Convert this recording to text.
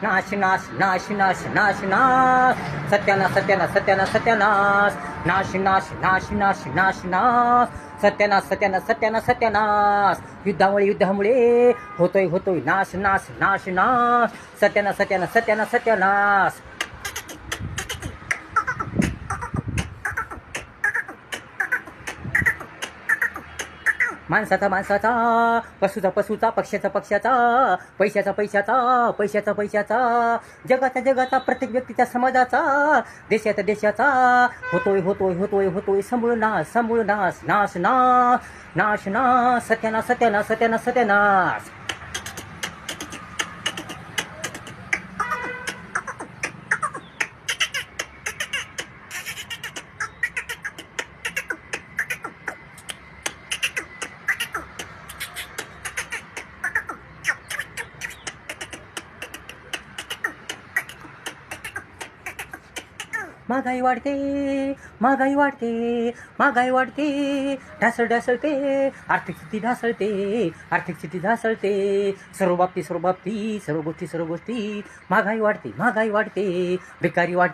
नाश नाश नाश नाश नाश नाश सत्यानाश सत्यानाश सत्यानाश सत्यानाश नाश नाश नाश नाश नाश नाश सत्यानाश सत्यानाश सत्यानाश सत्यानाश युद्धामुळे होतोय नाश नाश नाश नाश सत्यानाश सत्यानाश सत्यानाश सत्यानाश माणसाचा पशुचा पक्षाचा पैशाचा जगाचा प्रत्येक व्यक्तीच्या समाजाचा देशाचा होतोय समूळ नाश नाश सत्यानाश महागाई वाढते ढासळते आर्थिक स्थिती ढासळते सर्व गोष्टी महागाई वाढते बेकारी वाढते